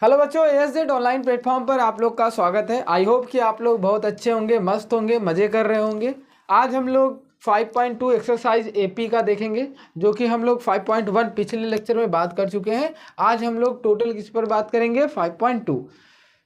Hello बच्चों, ASZ online platform पर आप लोग का स्वागत है। आई होप कि आप लोग बहुत अच्छे होंगे, मस्त होंगे, मज़े कर रहे होंगे। आज हम लोग 5.2 एक्सरसाइज AP का देखेंगे, जो कि हम लोग 5.1 पिछले लेक्चर में बात कर चुके हैं। आज हम लोग टोटल किस पर बात करेंगे? 5.2।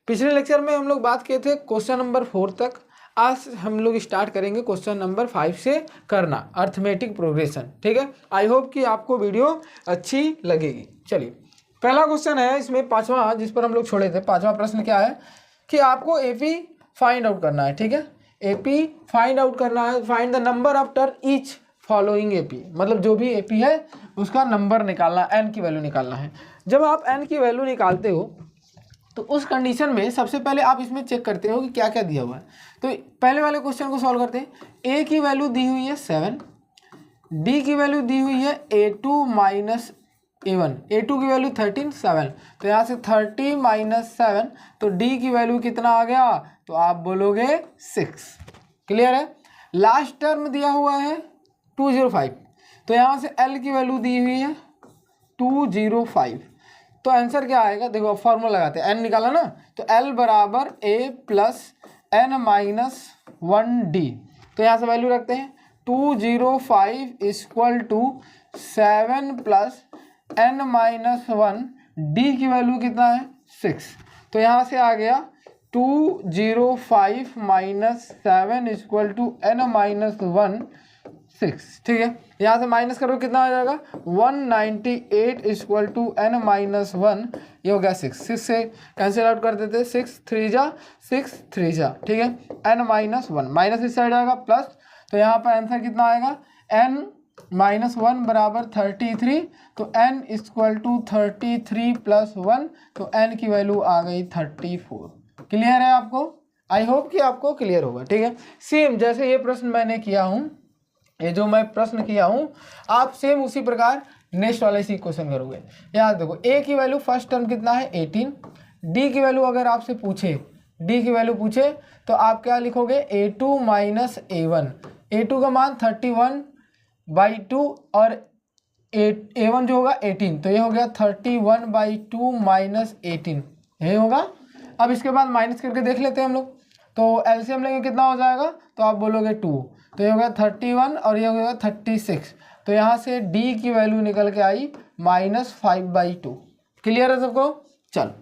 पिछले लेक्चर में हम लोग बात किए थे क्वेश्चन नंबर 4 तक। आज हम लोग स्टार्ट करेंगे क्वेश्चन नंबर 5 से करना अर्थमेटिक प्रोग्रेशन। ठीक है, आई होप कि आपको वीडियो अच्छी लगेगी। चलिए, पहला क्वेश्चन है इसमें पांचवा, जिस पर हम लोग छोड़े थे। पांचवा प्रश्न क्या है कि आपको AP फाइंड आउट करना है। ठीक है, AP फाइंड आउट करना है। Find the number after each following AP, मतलब जो भी AP है उसका नंबर निकालना, n की वैल्यू निकालना है। जब आप n की वैल्यू निकालते हो तो उस कंडीशन में सबसे पहले आप इसमें चेक करते हो कि क्या क्या दिया हुआ है। तो पहले वाले क्वेश्चन को सॉल्व करते हैं। A की वैल्यू दी हुई है 7, D की वैल्यू दी हुई है A2 माइनस A1, A2 की वैल्यू 13, 7। तो यहाँ से 30 माइनस 7, तो D की वैल्यू कितना आ गया? तो आप बोलोगे 6। क्लियर है। लास्ट टर्म दिया हुआ है 205, तो यहाँ से L की वैल्यू दी हुई है 205। तो आंसर क्या आएगा? देखो फॉर्मूला लगाते हैं, n निकाला ना, तो L बराबर A plus n minus 1D। तो यहाँ से वैल्यू रखते हैं 205 equal to 7 plus n minus 1, D की वैल्यू कितना है? 6। तो यहाँ से आ गया 205 minus 7 equal to n minus 1, 6। ठीक है, यहाँ से माइनस करो कितना आ जाएगा? 198 इक्वल टू n माइनस 1, ये हो गया 6। 6 से कैंसिल आउट कर देते, 6 3 जा 6 3 जा। ठीक है, n माइनस 1, माइनस इस साइड आएगा प्लस, तो यहाँ पर आंसर कितना आएगा? n माइनस 1 बराबर 33, तो n इक्वल टू 33 प्लस 1, तो n की वैल्यू आ गई 34। क्लियर है आपको? आई होप कि आपको क्लियर होगा। ठीक है, सेम जैसे ये प्रश्न मैंने किया हूँ, ये जो मैं प्रश्न किया हूँ, आप सेम उसी प्रकार नेक्स्ट वाले इसी क्वेश्चन करोगे। याद देखो, A की वैल्यू फर्स्ट टर्म कितना है? 18। D की वैल्यू अगर आपसे पूछे, D की वैल्यू पूछे तो आप क्या लिखोगे? A2 minus A1। A2 का मान 31/2 और A1 जो होगा 18, तो ये हो गया 31/2 माइनस 18, यही होगा। अब इसके बाद माइनस करके देख लेते हैं हम लोग, तो एलसीएम लेंगे कितना हो जाएगा? तो आप बोलोगे 2, तो ये हो गया 31 और ये हो गया 36। तो यहाँ से D की वैल्यू निकल के आई -5/2। क्लियर है सबको? चलो,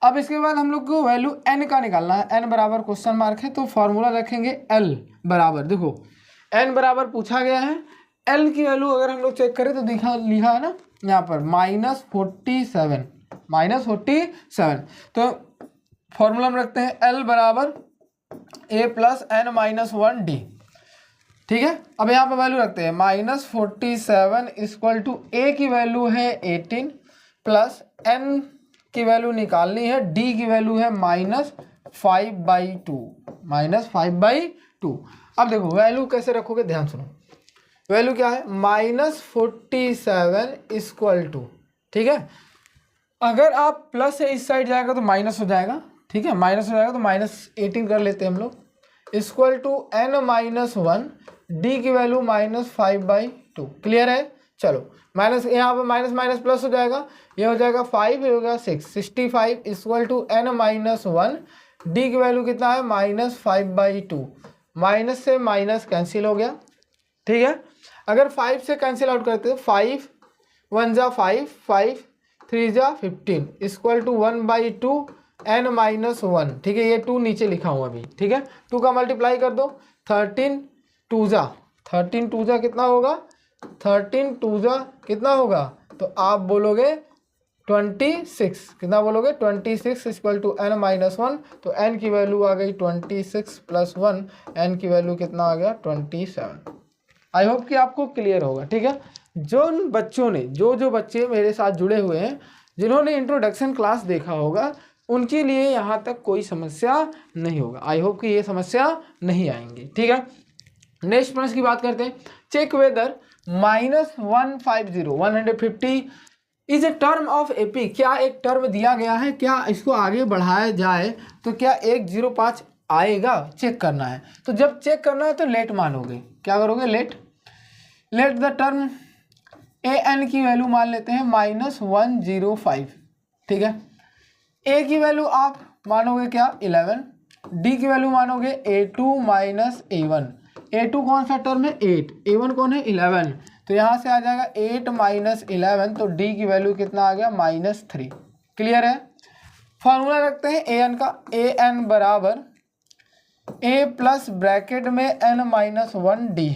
अब इसके बाद हम लोग को वैल्यू n का निकालना है। n बराबर क्वेश्चन मार्क है, तो फॉर्मूला रखेंगे L बराबर, देखो n बराबर पूछा गया है। L की वैल्यू अगर हम लोग चेक करें तो लिखा है ना यहाँ पर -47, -47। तो फॉर्मूला में रखते हैं L बराबर A plus n minus 1D। ठीक है, अब यहाँ पर वैल्यू रखते हैं -47 इक्वल टू A की वैल्यू है 18 प्लस n की वैल्यू निकालनी है, D की वैल्यू है -5/2, -5/2। अब देखो वैल्यू कैसे रखोगे, ध्यान सुनो। वैल्यू क्या है? -47 इक्वल टू, ठीक है, अगर आप प्लस से इस साइड जाएगा तो माइनस हो जाएगा। ठीक है, माइनस हो जाएगा तो -18 कर लेते हैं हम लोग, equal to n minus 1, D की वैल्यू -5/2। क्लियर है? चलो, माइनस यहाँ पर माइनस माइनस प्लस हो जाएगा, ये हो जाएगा 5, ये हो गया 6, 65 equal to n minus 1, D की वैल्यू कितना है? -5/2। माइनस से माइनस कैंसिल हो गया। ठीक है, अगर 5 से कैंसिल आउट करते हो, 5 1 जा 5, 5 3 जा 15 इक्वल टू 1/2 n माइनस 1। ठीक है, ये 2 नीचे लिखा हूँ अभी। ठीक है, 2 का मल्टीप्लाई कर दो, 13 2 जा कितना होगा? 13 2 जा कितना होगा? तो आप बोलोगे 26। कितना बोलोगे? 26 इक्वल टू n माइनस 1। तो n की वैल्यू आ गई 26 प्लस 1, n की वैल्यू कितना आ गया? 27। आई होप कि आपको क्लियर होगा। ठीक है, जो बच्चों ने जो बच्चे मेरे साथ जुड़े हुए हैं, जिन्होंने इंट्रोडक्शन क्लास देखा होगा, उनके लिए यहाँ तक कोई समस्या नहीं होगा। आई होप कि ये समस्या नहीं आएंगी। ठीक है, नेक्स्ट प्रश्न की बात करते हैं। Check whether -150 is a term of AP। क्या एक टर्म दिया गया है, क्या इसको आगे बढ़ाया जाए तो क्या 105 आएगा? चेक करना है। तो जब चेक करना है तो लेट मानोगे। क्या करोगे? लेट द टर्म an की वैल्यू मान लेते हैं -105। ठीक है, ए की वैल्यू आप मानोगे क्या 11, डी की वैल्यू मानोगे a2 माइनस a1। a2 कौन सा टर्म है 8, a1 कौन है 11, तो यहाँ से आ जाएगा 8 माइनस 11, तो डी की वैल्यू कितना आ गया -3। क्लियर है। फॉर्मूला रखते हैं ए एन का, ए एन बराबर ए प्लस ब्रैकेट में एन माइनस 1 डी।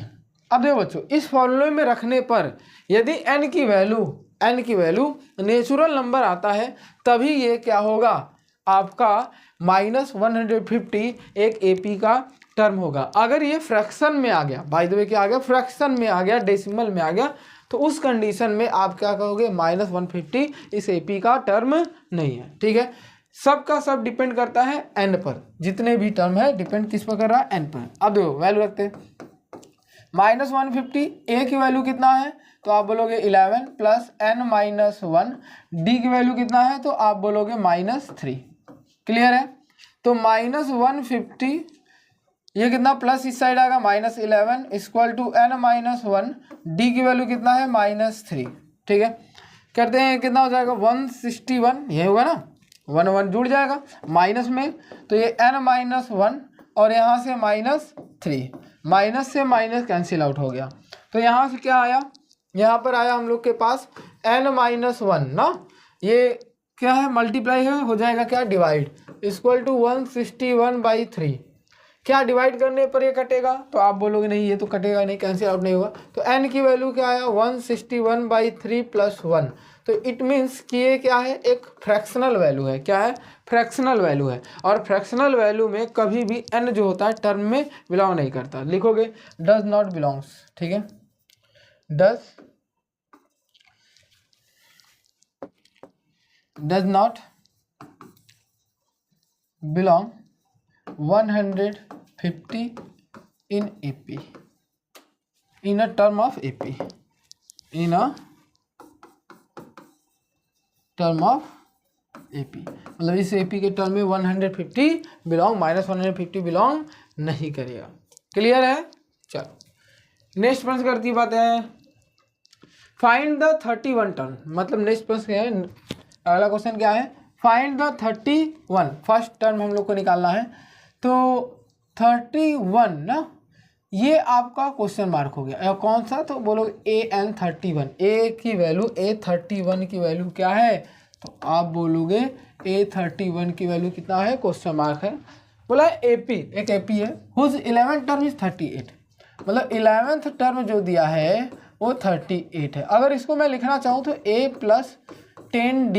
अब देखो बच्चों, इस फॉर्मूले में रखने पर यदि एन की वैल्यू नेचुरल नंबर आता है तभी ये क्या होगा आपका -150 एक एपी का टर्म होगा। अगर ये फ्रैक्शन में आ गया, बाय द वे क्या आ गया, फ्रैक्शन में आ गया, डेसिमल में आ गया, तो उस कंडीशन में आप क्या कहोगे -150 इस एपी का टर्म नहीं है। ठीक है, सबका सब डिपेंड करता है एन पर, जितने भी टर्म है डिपेंड किस पर कर रहा है एन पर। अब देखो वैल्यू रखते हैं -150, ए की वैल्यू कितना है तो आप बोलोगे 11 प्लस एन माइनस 1, डी की वैल्यू कितना है तो आप बोलोगे -3। क्लियर है। तो -150 ये कितना प्लस इस साइड आएगा -11 equal to n minus 1, d की वैल्यू कितना है -3। ठीक है, करते हैं कितना हो जाएगा 161, ये होगा ना 1 1 जुड़ जाएगा माइनस में, तो ये n माइनस 1 और यहाँ से -3, माइनस से माइनस कैंसिल आउट हो गया। तो यहाँ से क्या आया, यहाँ पर आया हम लोग के पास n माइनस 1 ना, ये क्या है मल्टीप्लाई है, हो जाएगा क्या डिवाइड, इक्वल टू 161/3। क्या डिवाइड करने पर ये कटेगा तो आप बोलोगे नहीं ये तो कटेगा नहीं, कैंसिल आउट नहीं होगा। तो n की वैल्यू क्या आया 161/3 प्लस 1, तो इट मीन्स कि ये क्या है एक फ्रैक्शनल वैल्यू है। क्या है, फ्रैक्शनल वैल्यू है, और फ्रैक्शनल वैल्यू में कभी भी n जो होता है टर्म में बिलोंग नहीं करता। लिखोगे डज नॉट बिलोंग्स। ठीक है, does not belong 150 in AP, in a term of AP, in a term of AP, मतलब इस AP के टर्म में 150 बिलोंग -150 बिलोंग नहीं करेगा। क्लियर है। चलो नेक्स्ट प्रश्न करती बात है, फाइंड द 31 टर्म, मतलब नेक्स्ट प्रश्न क्या है, अगला क्वेश्चन क्या है, फाइंड द 31 फर्स्ट टर्म हम लोग को निकालना है। तो 31 ना, ये आपका क्वेश्चन मार्क हो गया, कौन सा, तो बोलोगे AN31, ए की वैल्यू A31 की वैल्यू क्या है, तो आप बोलोगे A31 की वैल्यू कितना है, क्वेश्चन मार्क है। बोला AP, एक AP है हुज 11th टर्म इज 38, मतलब 11th टर्म जो दिया है वो 38 है। अगर इसको मैं लिखना चाहूँ तो A plus 10D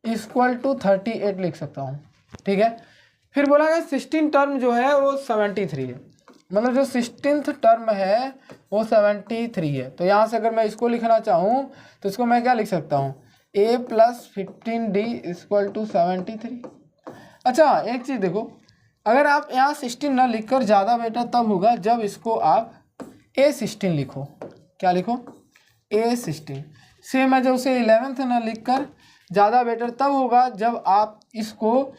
equal to 38 लिख सकता हूँ। ठीक है, फिर बोला गया 16 टर्म जो है वो 73 है, मतलब जो 16th टर्म है वो 73 है। तो यहाँ से अगर मैं इसको लिखना चाहूँ तो इसको मैं क्या लिख सकता हूँ, A plus 15D equal to 73। अच्छा एक चीज़ देखो, अगर आप यहाँ 16 ना लिखकर ज़्यादा बेटर तब होगा जब इसको आप A16 लिखो। क्या लिखो, A16। सेम है जब उसे 11th ना लिखकर ज़्यादा बेटर तब होगा जब आप इसको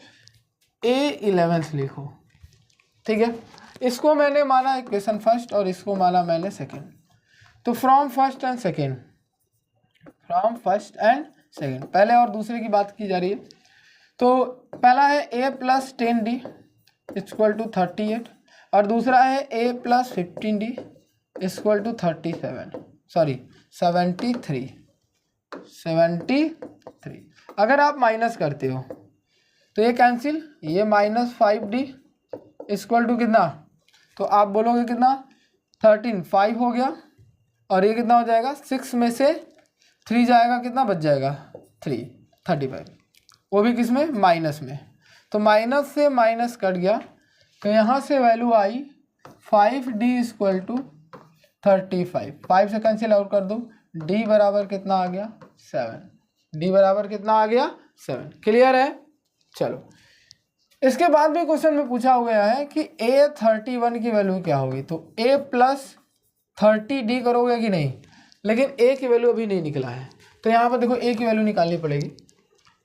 A11th लिखो। ठीक है, इसको मैंने माना इक्वेशन फर्स्ट और इसको माना मैंने सेकेंड। तो फ्रॉम फर्स्ट एंड सेकेंड, पहले और दूसरे की बात की जा रही है। तो पहला है A plus 10D equal to 38 और दूसरा है A plus 15D equal to 73। अगर आप माइनस करते हो तो ये कैंसिल, ये -5D इक्वल टू कितना, तो आप बोलोगे कितना 13, 5 हो गया, और ये कितना हो जाएगा 6 में से 3 जाएगा, कितना बच जाएगा 3, 35, वो भी किस में, माइनस में। तो माइनस से माइनस कट गया, तो यहाँ से value I 5D equal to 35, 5 से कैंसिल आउट कर दो, D बराबर कितना आ गया 7, D बराबर कितना आ गया 7। क्लियर है। चलो इसके बाद भी क्वेश्चन में पूछा गया है कि A31 की वैल्यू क्या होगी, तो A प्लस 30D करोगे कि नहीं, लेकिन A की वैल्यू अभी नहीं निकला है। तो यहाँ पर देखो A की वैल्यू निकालनी पड़ेगी,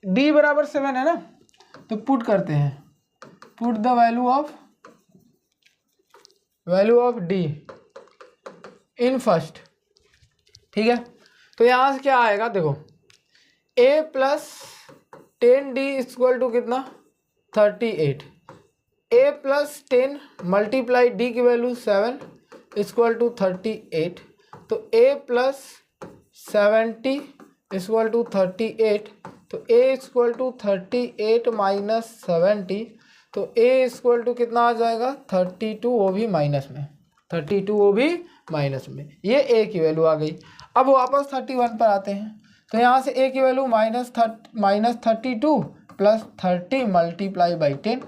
D बराबर 7 है ना, तो पुट करते हैं, put the value of D in first. ठीक है, तो यहाँ से क्या आएगा देखो, A plus 10d equal to कितना 38, a प्लस 10 मल्टीप्लाई d की वैल्यू 7 इक्वल टू 38, तो a प्लस 70 इक्वल टू 38, तो a इक्वल टू 38 माइनस 70, तो a इक्वल टू कितना आ जाएगा 32, वो भी माइनस में, 32 वो भी माइनस में, ये a की वैल्यू आ गई। अब वापस 31 पर आते हैं, तो यहाँ से a की value minus 32 plus 30 multiply by 10,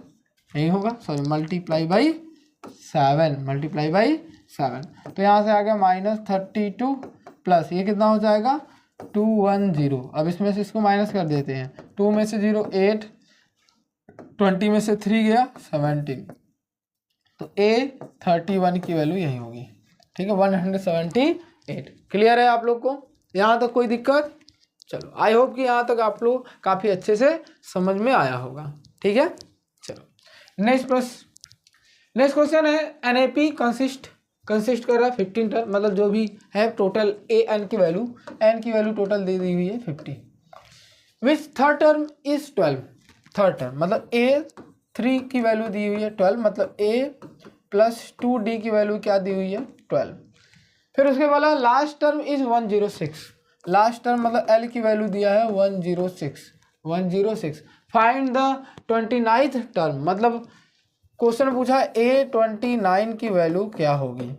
यही होगा, सॉरी मल्टीप्लाई बाई 7, तो यहाँ से आ गया -32 प्लस ये कितना हो जाएगा 210। अब इसमें से इसको माइनस कर देते हैं, 2 में से 0 8, 20 में से 3 गया 17, तो a 31 की वैल्यू यही होगी, ठीक है 178। क्लियर है आप लोग को, यहाँ तक कोई दिक्कत? चलो आई होप कि यहाँ तक आप लोग काफ़ी अच्छे से समझ में आया होगा, ठीक है। चलो नेक्स्ट क्वेश्चन है, NAP कंसिस्ट कर रहा है 15 टर्म, मतलब जो भी है टोटल n की वैल्यू टोटल दे दी हुई है 50, which third term is 12, third term मतलब A3 की वैल्यू दी हुई है 12, मतलब A प्लस 2D की वैल्यू क्या दी हुई है 12। फिर उसके बाद last term is 106, last term मतलब L की वैल्यू दिया है 106। फाइंड द 29th टर्म, मतलब क्वेश्चन पूछा A29 की वैल्यू क्या होगी,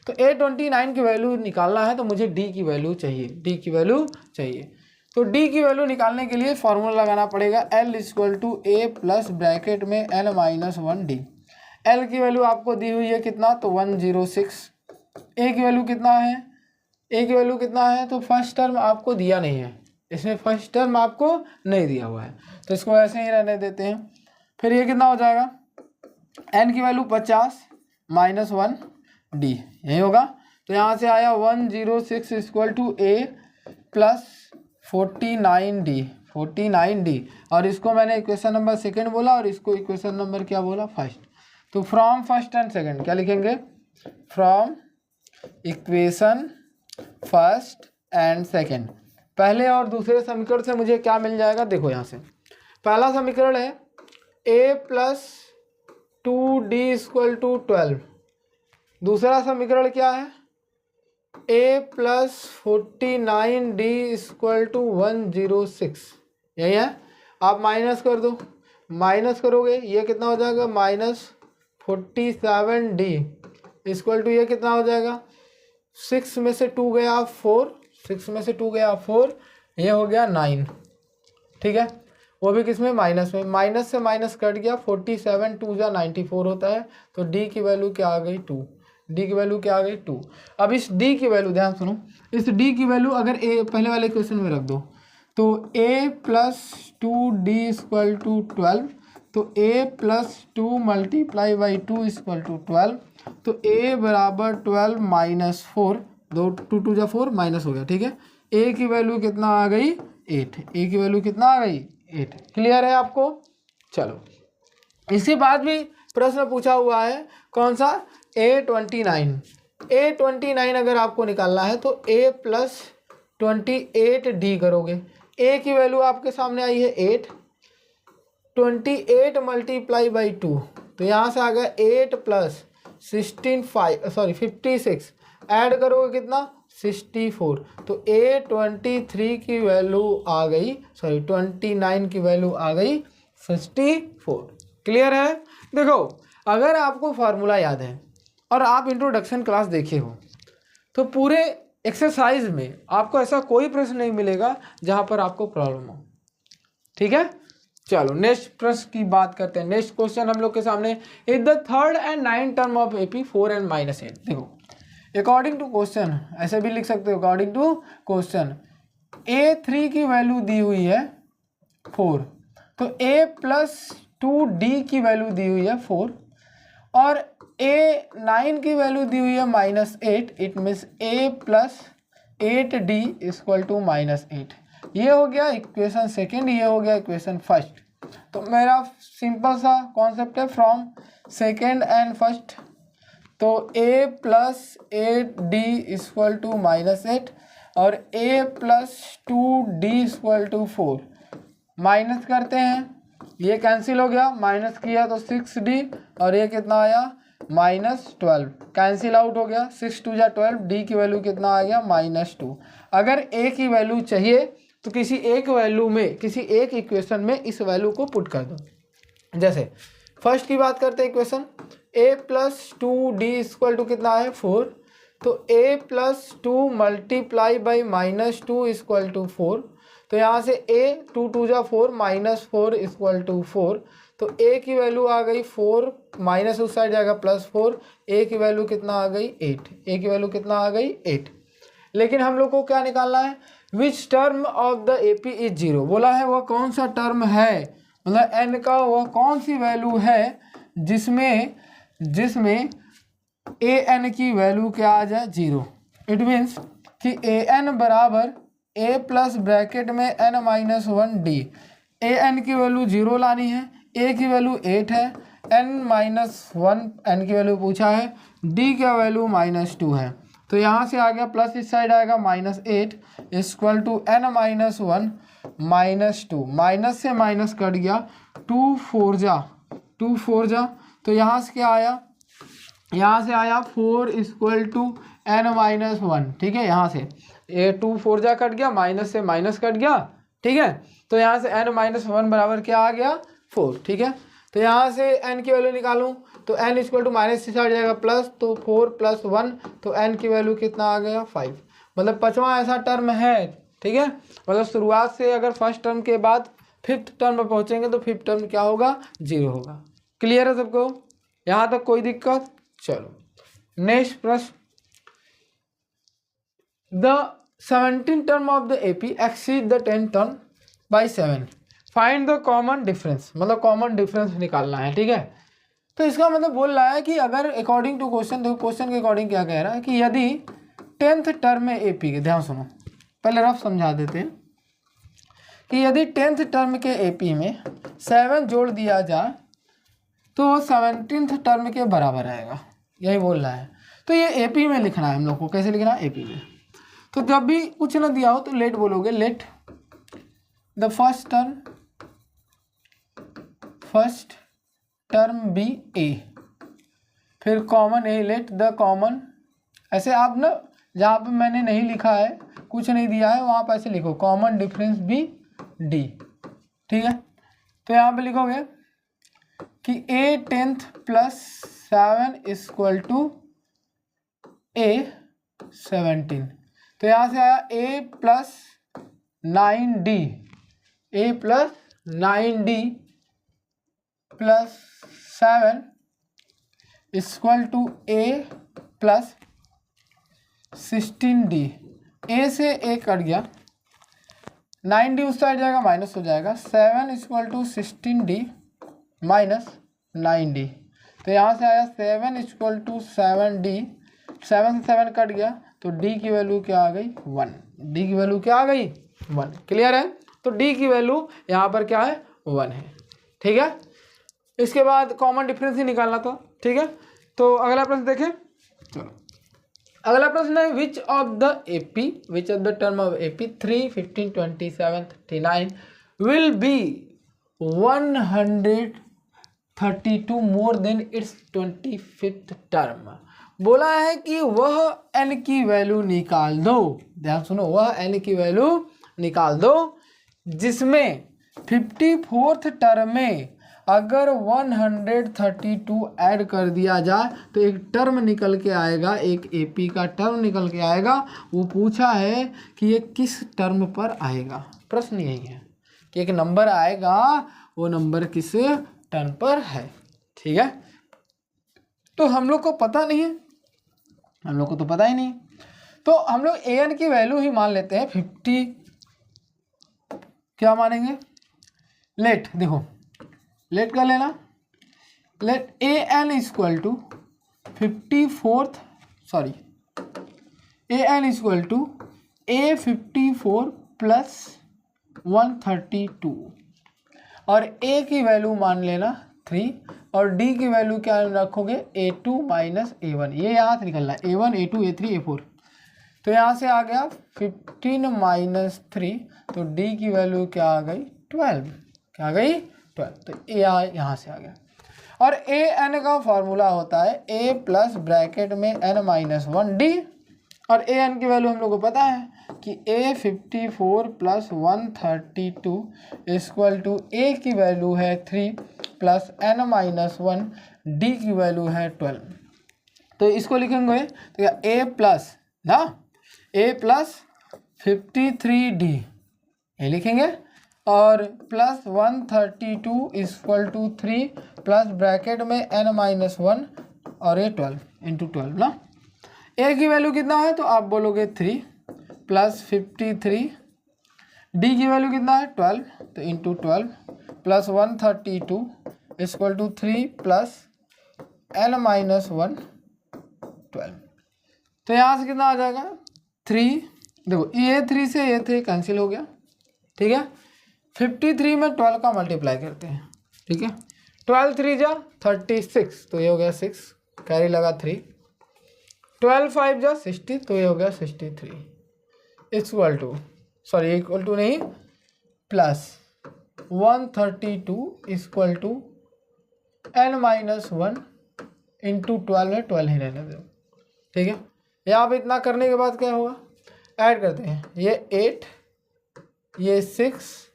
तो A29 की वैल्यू निकालना है तो मुझे D की वैल्यू चाहिए, तो D की वैल्यू निकालने के लिए फॉर्मूला लगाना पड़ेगा L equal to A plus bracket में N माइनस 1D। L की वैल्यू आपको दी हुई है कितना, तो 106। A की वैल्यू कितना है, तो फर्स्ट टर्म आपको दिया नहीं है, इसमें फर्स्ट टर्म आपको नहीं दिया हुआ है, तो इसको ऐसे ही रहने देते हैं। फिर ये कितना हो जाएगा, N की वैल्यू 50 माइनस 1D, यही होगा, तो यहाँ से आया 106 equal to A plus 49D, और इसको मैंने इक्वेशन नंबर सेकेंड बोला और इसको इक्वेशन नंबर क्या बोला फर्स्ट, तो फ्रॉम फर्स्ट एंड सेकेंड क्या लिखेंगे, from equation first and second, पहले और दूसरे समीकरण से मुझे क्या मिल जाएगा, देखो यहाँ से पहला समीकरण है A plus 2D equal to 12, दूसरा समीकरण क्या है A plus 49D equal to 106, यही है। आप माइनस कर दो, माइनस करोगे ये कितना हो जाएगा -47D इक्वल टू ये कितना हो जाएगा 6 में से 2 गया 4, 6 में से 2 गया 4, ये हो गया 9, ठीक है, वो भी किस में माइनस में, माइनस से माइनस कट गया, 47 2 जा 94 होता है, तो D की वैल्यू क्या आ गई 2, D की वैल्यू क्या आ गई 2। अब इस D की वैल्यू ध्यान सुनो, इस D की वैल्यू अगर A पहले वाले क्वेश्चन में रख दो, तो A plus 2D equal to 12, तो A plus 2 multiply by 2 equal to 12, तो A बराबर 12 माइनस 4, 2 जा 4 माइनस हो गया, ठीक है। A की वैल्यू कितना आ गई 8, A की वैल्यू कितना आ गई 8। क्लियर है आपको? चलो इसके बाद भी प्रश्न पूछा हुआ है कौन सा, A29 अगर आपको निकालना है तो A प्लस 28D करोगे, A की वैल्यू आपके सामने आई है 8, 28 मल्टीप्लाई बाई 2, तो यहाँ से आ गया 8 प्लस 56, ऐड करोगे कितना 64, तो A23 की वैल्यू आ गई, 29 की वैल्यू आ गई 64। क्लियर है? देखो अगर आपको फार्मूला याद है और आप इंट्रोडक्शन क्लास देखे हो तो पूरे एक्सरसाइज में आपको ऐसा कोई प्रश्न नहीं मिलेगा जहाँ पर आपको प्रॉब्लम हो, ठीक है। चलो नेक्स्ट प्रश्न की बात करते हैं। नेक्स्ट क्वेश्चन हम लोग के सामने, is the third and 9 term of AP 4 and -8। देखो अकॉर्डिंग टू क्वेश्चन ऐसे भी लिख सकते हो, अकॉर्डिंग टू क्वेश्चन A3 की वैल्यू दी हुई है 4, तो A प्लस 2D की वैल्यू दी हुई है 4, और A9 की वैल्यू दी हुई है -8, it means A plus 8D equal to -8। ये हो गया इक्वेशन सेकेंड, ये हो गया इक्वेशन फर्स्ट। तो मेरा सिंपल सा कॉन्सेप्ट है फ्रॉम सेकेंड एंड फर्स्ट, तो A plus 8D equal to -8 और A plus 2D equal to 4, minus करते हैं, ये कैंसिल हो गया, माइनस किया तो 6d और ये कितना आया -12, कैंसिल आउट हो गया, 6 2 जा 12, डी की वैल्यू कितना आ गया -2। अगर ए की वैल्यू चाहिए तो किसी एक वैल्यू में, किसी एक इक्वेशन में इस वैल्यू को पुट कर दो। जैसे फर्स्ट की बात करते हैं इक्वेशन, a + 2d = कितना है 4, तो a + 2 मल्टीप्लाई बाई -2 = 4, तो यहाँ से a 2 2 जा 4 -4 = 4, तो a की वैल्यू आ गई 4, माइनस उस साइड जाएगा +4, a की वैल्यू कितना आ गई 8, a की वैल्यू कितना आ गई 8। लेकिन हम लोग को क्या निकालना है, which term of the AP is 0, बोला है वह कौन सा टर्म है, मतलब n का वह कौन सी वैल्यू है जिसमें an की वैल्यू क्या आ जाए 0। इट मीन्स कि an बराबर a प्लस ब्रैकेट में n-1d, an की वैल्यू 0 लानी है, a की वैल्यू 8 है, n-1 n की वैल्यू पूछा है, d का वैल्यू -2 है, तो यहाँ से आ गया प्लस इस साइड आएगा -8 = n-1 -2, माइनस से माइनस कट गया, 2 4 जा, तो यहाँ से क्या आया, यहाँ से आया 4 = n-1, ठीक है, यहाँ से ये 2 4 जा कट गया, माइनस से माइनस कट गया, ठीक है, तो यहाँ से n-1 बराबर क्या आ गया 4, ठीक है, तो यहाँ से n की वैल्यू निकालूं तो n = माइनस से साइड जाएगा प्लस, तो 4 + 1, तो n की वैल्यू कितना आ गया 5, मतलब 5वां ऐसा टर्म है, ठीक है, मतलब शुरुआत से अगर फर्स्ट टर्म के बाद फिफ्थ टर्म पर पहुँचेंगे तो फिफ्थ टर्म क्या होगा 0 होगा। क्लियर है सबको, यहाँ तक कोई दिक्कत। चलो नेक्स्ट प्रश्न, the 17th term of the AP exceed the 10th term by 7, find the common difference, मतलब कॉमन डिफरेंस निकालना है, ठीक है। तो इसका मतलब बोल रहा है कि अगर अकॉर्डिंग टू क्वेश्चन, देखो क्वेश्चन के अकॉर्डिंग क्या कह रहा है कि यदि 10th टर्म में AP के, ध्यान सुनो पहले रफ समझा देते हैं, कि यदि 10th टर्म के AP में 7 जोड़ दिया जाए तो 17th टर्म के बराबर आएगा, यही बोल रहा है। तो ये AP में लिखना है हम लोग को, कैसे लिखना है AP में, तो जब भी कुछ ना दिया हो तो लेट बोलोगे, let the first term be A, फिर common A, let the common, ऐसे आप ना जहाँ पे मैंने नहीं लिखा है, कुछ नहीं दिया है, वहाँ पर ऐसे लिखो कॉमन डिफरेंस बी D, ठीक है। तो यहाँ पे लिखोगे कि A 10th + 7 = A 17, तो यहाँ से आया A + 9D, A + 9D + 7 = A + 16D, A से A कट गया, 9D उस साइड जाएगा माइनस हो जाएगा, 7 = 16D - 9D, तो यहाँ से आया 7 = 7D, 7 से 7 कट गया, तो D की वैल्यू क्या आ गई 1, D की वैल्यू क्या आ गई 1। क्लियर है, तो D की वैल्यू यहाँ पर क्या है 1 है, ठीक है। इसके बाद कॉमन डिफरेंस ही निकालना था, ठीक है। तो अगला प्रश्न देखें, चलो अगला प्रश्न है which of the term of AP 3 15 27 39 will be 132 more than it's 25th term. बोला है कि वह n की वैल्यू निकाल दो, ध्यान सुनो, वह n की वैल्यू निकाल दो जिसमें 54th टर्म में अगर 132 ऐड कर दिया जाए तो एक टर्म निकल के आएगा, एक AP का टर्म निकल के आएगा। वो पूछा है कि ये किस टर्म पर आएगा, प्रश्न यही है कि एक नंबर आएगा, वो नंबर किस टर्म पर है, ठीक है। तो हम लोग को पता नहीं है, हम लोग को तो पता ही नहीं, तो हम लोग an की वैल्यू ही मान लेते हैं 50, क्या मानेंगे, लेट, देखो लेट कर लेना, let an = 54th, sorry an = A 54 + 132 और A की वैल्यू मान लेना 3 और D की वैल्यू क्या रखोगे A2 - A1, ये यहाँ से निकलना है A1 A2 A3 A4, तो यहाँ से आ गया 15 - 3, तो D की वैल्यू क्या आ गई 12, क्या आ गई 12, तो ए यहाँ से आ गया। और ए एन का फॉर्मूला होता है ए प्लस ब्रैकेट में एन माइनस 1 डी, और ए एन की वैल्यू हम लोग को पता है कि ए 54 प्लस 132 इक्वल टू ए की वैल्यू है 3 प्लस एन माइनस 1, डी की वैल्यू है 12। तो इसको लिखेंगे तो क्या ए प्लस ना ए प्लस 53 डी ये लिखेंगे, और plus 132 equal to 3 plus bracket में एन माइनस 1 और ए 12 इंटू 12 ना। ए की वैल्यू कितना है तो आप बोलोगे 3 प्लस 53, डी की वैल्यू कितना है 12 तो into 12 plus 132 equal to 3 plus n minus 1 12। तो यहाँ से कितना आ जाएगा 3, देखो ये 3 से ये 3 कैंसिल हो गया, ठीक है। 53 में 12 का मल्टीप्लाई करते हैं, ठीक है। 12 3 जा 36 तो ये हो गया 6, कैरी लगा 3, 12 5 जा 60 तो ये हो गया 63 इक्वल टू इक्वल टू नहीं plus 132 equal to n minus 1 into 12 है, 12 ही रहने दो, ठीक है। यहाँ पे इतना करने के बाद क्या होगा, ऐड करते हैं, ये 8 ये 6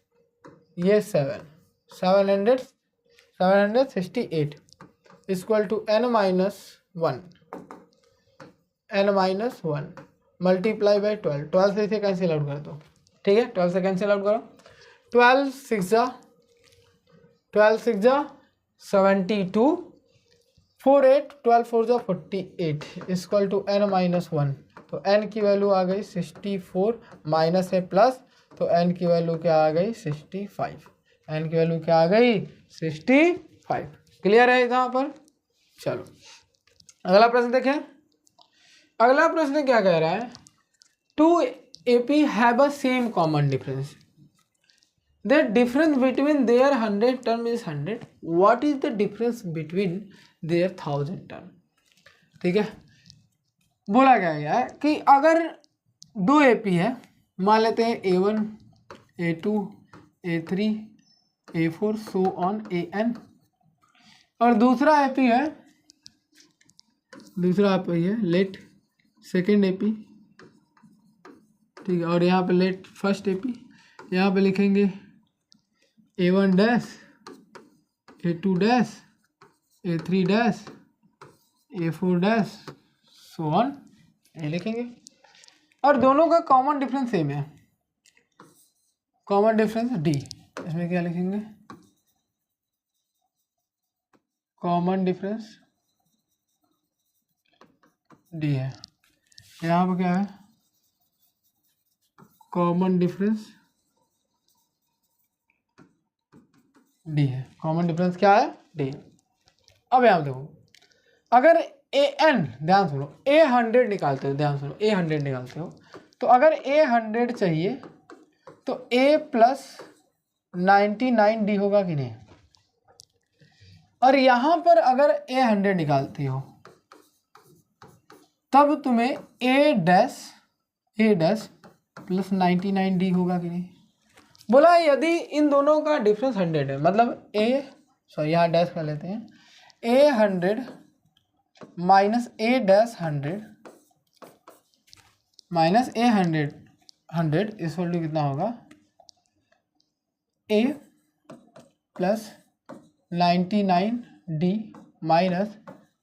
ये 768 equal to n minus 1 multiply by 12 से इसे कैंसिल आउट कर दो, ठीक है। 12 से कैंसिल आउट करो, 12 6 जा 72, 4 8 12 4 जा 48 इक्वल टू एन माइनस 1, तो एन की वैल्यू आ गई 64 माइनस है प्लस, तो एन की वैल्यू क्या आ गई 65, एन की वैल्यू क्या आ गई 65। क्लियर है यहाँ पर। चलो अगला प्रश्न देखें। अगला प्रश्न क्या कह रहा है, 2 AP have a same common difference, the difference between their 100 term is 100, what is the difference between their 1000 term। ठीक है, बोला गया है कि अगर 2 AP है, मान लेते हैं A1 A2 A3 A4 so on AN, और दूसरा AP है लेट सेकेंड AP, ठीक है, और यहाँ पे लेट फर्स्ट AP, यहाँ पे लिखेंगे A1 dash A2 dash A3 dash A4 dash so on ये लिखेंगे, और दोनों का कॉमन डिफरेंस सेम है, कॉमन डिफरेंस D, इसमें क्या लिखेंगे कॉमन डिफरेंस D है, यहाँ पर क्या है कॉमन डिफरेंस D है, कॉमन डिफरेंस क्या है D। अब यहाँ देखो, अगर AN ध्यान सुनो A100 निकालते हो, ध्यान सुनो A100 निकालते हो, तो अगर A100 चाहिए तो A प्लस 99D होगा कि नहीं, और यहाँ पर अगर A100 निकालती हो तब तुम्हें A डैश प्लस 99D होगा कि नहीं। बोला यदि इन दोनों का डिफरेंस 100 है, मतलब यहाँ डैश कर लेते हैं, A100 minus A dash 100 minus A100 equal to कितना होगा A plus 99D minus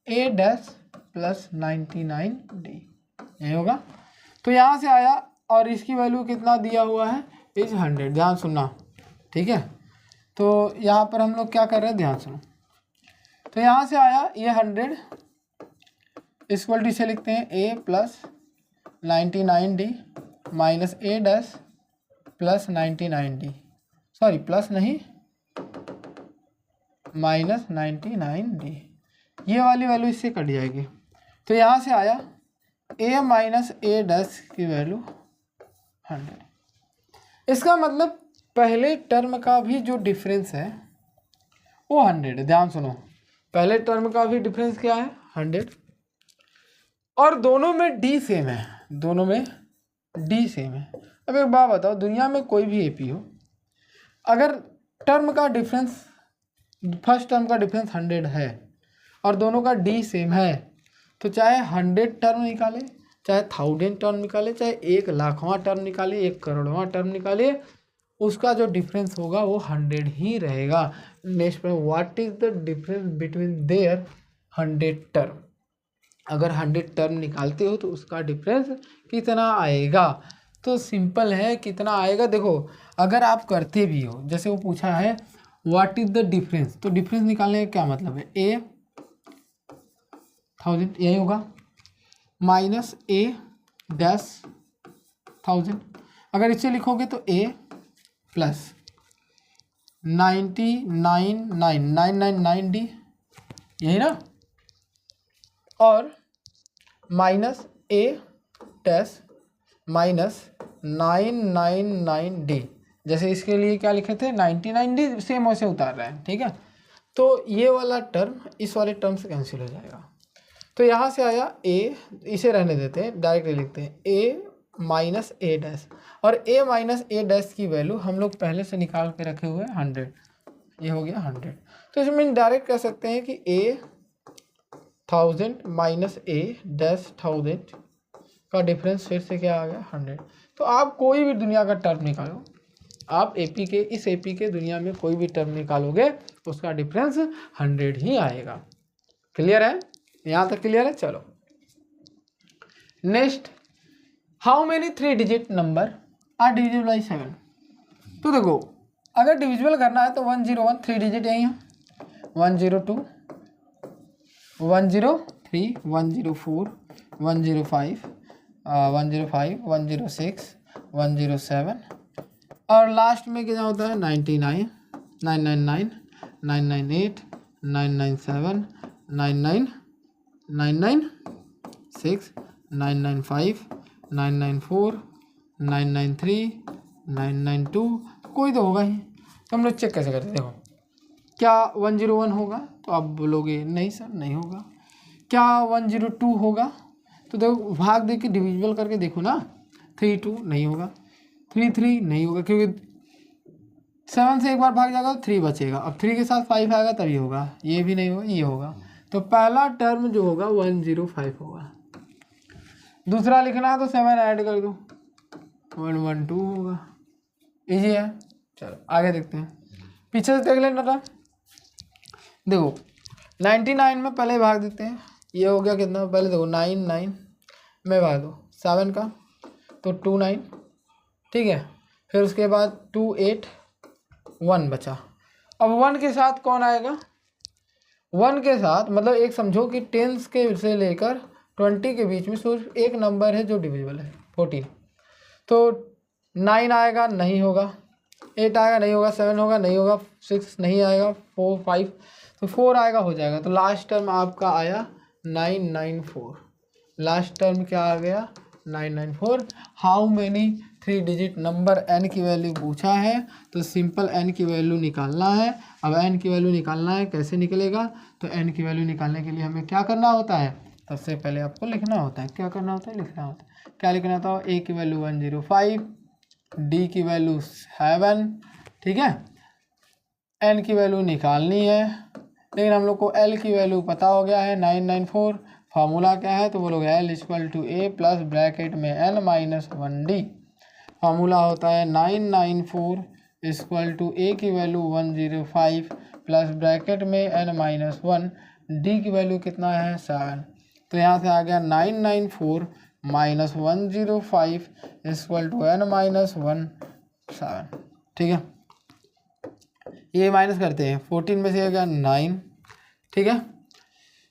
A dash plus 99D ये होगा। तो यहाँ से आया, और इसकी वैल्यू कितना दिया हुआ है इज 100, ध्यान सुनना, ठीक है। तो यहाँ पर हम लोग क्या कर रहे हैं, ध्यान सुनो, तो यहाँ से आया ये 100 इक्वल टू, इसे लिखते हैं A plus 99D minus A dash plus 99D, sorry plus नहीं माइनस 99D, ये वाली वैल्यू इससे कट जाएगी। तो यहाँ से आया A माइनस A डैश की वैल्यू 100, इसका मतलब पहले टर्म का भी जो डिफरेंस है वो 100 है। ध्यान सुनो, पहले टर्म का भी डिफरेंस क्या है 100, और दोनों में D सेम है, दोनों में D सेम है। अब एक बात बताओ, दुनिया में कोई भी AP हो, अगर टर्म का डिफरेंस, फर्स्ट टर्म का डिफरेंस 100 है और दोनों का डी सेम है, तो चाहे 100 टर्म निकाले, चाहे 1000 टर्म निकाले, चाहे 1,00,000वां टर्म निकाले, 1,00,00,000वां टर्म निकाले, उसका जो डिफरेंस होगा वो 100 ही रहेगा। नेक्स्ट में what is the difference between their 100 term. अगर 100 टर्म निकालते हो तो उसका डिफरेंस कितना आएगा। तो सिंपल है, कितना आएगा देखो, अगर आप करते भी हो, जैसे वो पूछा है व्हाट इज द डिफरेंस, तो डिफरेंस निकालने का क्या मतलब है, ए 1000 यही होगा माइनस ए डैश 1000। अगर इसे लिखोगे तो ए प्लस 99,999 डी, यही ना, और माइनस ए डैश माइनस 999 डी। जैसे इसके लिए क्या लिखे थे 99 डी, सेम वैसे उतार रहे हैं, ठीक है। तो ये वाला टर्म इस वाले टर्म से कैंसिल हो जाएगा। तो यहाँ से आया ए, इसे रहने देते हैं, डायरेक्टली लिखते हैं ए माइनस ए डैश, और ए माइनस ए डैश की वैल्यू हम लोग पहले से निकाल के रखे हुए हैं 100, ये हो गया 100। तो इसमें डायरेक्ट कह सकते हैं कि ए 1000 माइनस ए डैश 1000 का डिफरेंस फिर से क्या आ गया 100। तो आप कोई भी दुनिया का टर्म निकालो, आप एपी के, इस एपी के दुनिया में कोई भी टर्म निकालोगे उसका डिफरेंस 100 ही आएगा। क्लियर है, यहाँ तक क्लियर है। चलो next, how many 3 digit number are divisible by 7। तो देखो अगर डिविजिबल करना है तो 101 3 डिजिट यही है, 102 103 104 105 105 106 107, और लास्ट में क्या होता है 99 999 998 997 99 996 995 994 993 992, कोई तो होगा ही। तो हम लोग चेक कैसे करते, देखो क्या 101 होगा, तो आप बोलोगे नहीं सर नहीं होगा। क्या 102 होगा, तो देखो भाग दे के डिविजिबल करके देखो ना, 32 नहीं होगा, 33 नहीं होगा, क्योंकि 7 से एक बार भाग जाएगा तो 3 बचेगा, अब 3 के साथ 5 आएगा तभी होगा, ये भी नहीं होगा, ये होगा। तो पहला टर्म जो होगा 105 होगा। दूसरा लिखना है तो 7 ऐड कर दो, 112 होगा, इजी है। चलो आगे देखते हैं, पीछे से देख लेना था। देखो 99 में पहले भाग देते हैं, ये हो गया कितना, पहले देखो 99 में भाग दो 7 का तो 29, ठीक है। फिर उसके बाद 281 बचा। अब 1 के साथ कौन आएगा, 1 के साथ मतलब एक समझो कि 10 के से लेकर 20 के बीच में सिर्फ एक नंबर है जो डिविजिबल है, 14। तो 9 आएगा नहीं होगा, 8 आएगा नहीं होगा, 7 होगा नहीं होगा, 6 नहीं आएगा, 4 5, तो 4 आएगा हो जाएगा। तो लास्ट टर्म आपका आया 994। लास्ट टर्म क्या आ गया 994। How many 3 digit number n की वैल्यू पूछा है, तो सिंपल n की वैल्यू निकालना है। अब n की वैल्यू निकालना है, कैसे निकलेगा, तो n की वैल्यू निकालने के लिए हमें क्या करना होता है, सबसे पहले आपको लिखना होता है, क्या करना होता है, लिखना होता है। क्या लिखना था, a की वैल्यू 105, d की वैल्यू 7, ठीक है। n की वैल्यू निकालनी है, लेकिन हम लोग को l की वैल्यू पता हो गया है 994। फार्मूला क्या है, तो बोलोगे l equal to a plus bracket में n माइनस 1d। फार्मूला होता है 994 इक्वल टू a की वैल्यू 105 प्लस ब्रैकेट में n माइनस 1, d की वैल्यू कितना है 7। तो यहाँ से आ गया 994 minus 105 equal to n minus 1 7, ठीक है। ये माइनस करते हैं, 14 में से आ गया 9, ठीक है।